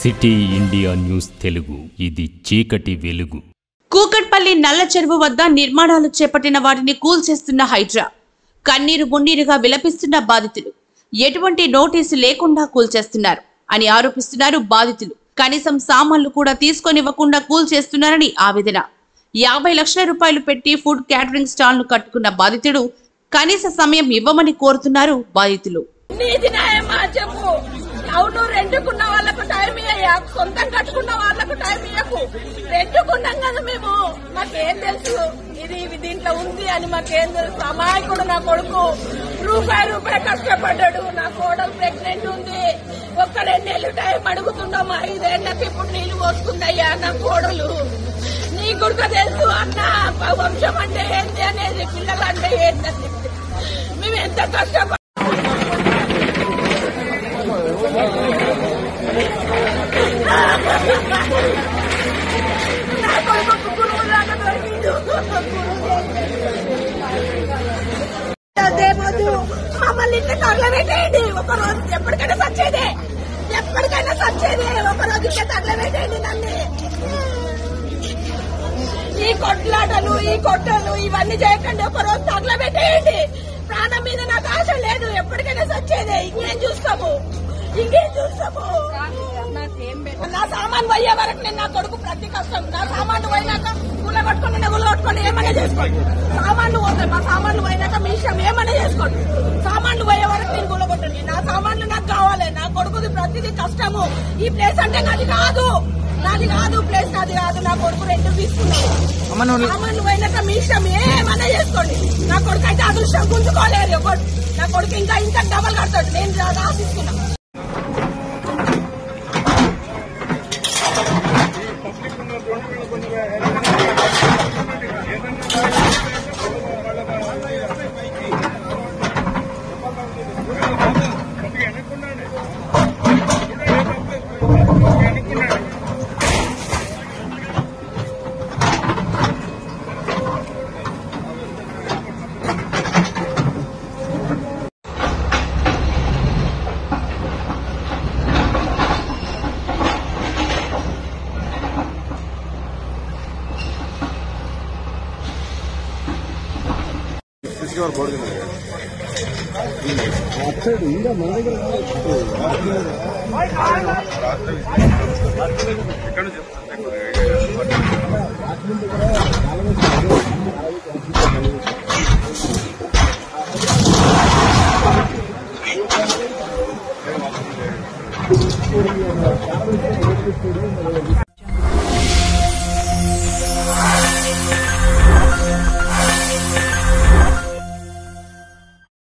City India news Telugu ఇది చీకటి వెలుగు. కూకట్పల్లి నల్ల చెరువు వద్ద నిర్మాణాలు చేపట్టిన వాటిని కూల్చేస్తున్న హైడ్రా. కన్నీరు మున్నీరుగా విలపిస్తున్న బాధితులు. ఎటువంటి నోటీసు లేకుండా కూల్చేస్తున్నారు అని ఆరోపిస్తున్నారు బాధితులు. కనీసం సామాన్లు కూడా తీసుకొనివ్వకుండా కూల్చేస్తున్నారని ఆవేదన. 50 లక్షల రూపాయలు పెట్టి ఫుడ్ క్యాటరింగ్ స్టాల్ ను కట్టుకున్న బాధితుడు కనీస సమయం ఇవ్వమని కోరుతున్నారు బాధితులు. అవును, రెండుకున్న వాళ్ళకు టైం ఇయ్యా, సొంతం కట్టుకున్న వాళ్ళకు టైం ఇయ్యకు. రెండుకున్నాం కదా మేము, మాకేం తెలుసు ఇది దీంట్లో ఉంది అని మాకేం తెలుసు. అమాయకుడు నా కొడుకు రూపాయి కష్టపడ్డాడు. నా కోడలు ప్రెగ్నెంట్ ఉంది. ఒక్క 2 నెలలు టైం అడుగుతున్నాం. 5 ఏళ్ళకి ఇప్పుడు నీళ్లు పోసుకుందయ్యా నా కోడలు. నీ కొడుకు తెలుసు అన్న వంశం అంటే ఏంటి అనేది, పిల్లలు అంటే ఏంటని. మేము ఎంత కష్టపడ మమ్మల్ని ఇంట్లో తగలబెట్టేయండి. ఒకరోజు ఎప్పటికైనా సచ్చేదే, ఒకరోజు ఇంట్లో తగలబెట్టేయండి నన్ను. ఈ కొట్లాటలు ఈ కొట్టలు ఇవన్నీ చేయకండి, ఒకరోజు తగలబెట్టేయండి. ప్రాణం మీద నాకు ఆశ లేదు, ఎప్పటికైనా సచ్చేదే. ఇంకేం చూస్తాము. నా సామాన్లు పోయే వరకు నేను నా కొడుకు ప్రతి కష్టం. నా సామాన్లు పోయినాక కూలగొట్టుకుని ఏమైనా చేసుకోండి. సామాన్లు పోతాయి, మా సామాన్లు పోయినాక మీ ఇష్టం ఏమైనా చేసుకోండి. సామాన్లు పోయే వరకు నేను కూలగొట్టండి. నా సామాన్లు నాకు కావాలి. నా కొడుకుది ప్రతిదీ కష్టము. ఈ ప్లేస్ అంటే నాది కాదు, ప్లేస్ నాది కాదు. నా కొడుకు 2 తీసుకున్నాను. సామాన్లు పోయినాక మీ ఇష్టం ఏమైనా చేసుకోండి. నా కొడుకు అయితే అదృష్టం గుంజుకోలేరు. నా కొడుకు ఇంకా డబల్ కడతాడు. నేను రాసిస్తున్నా.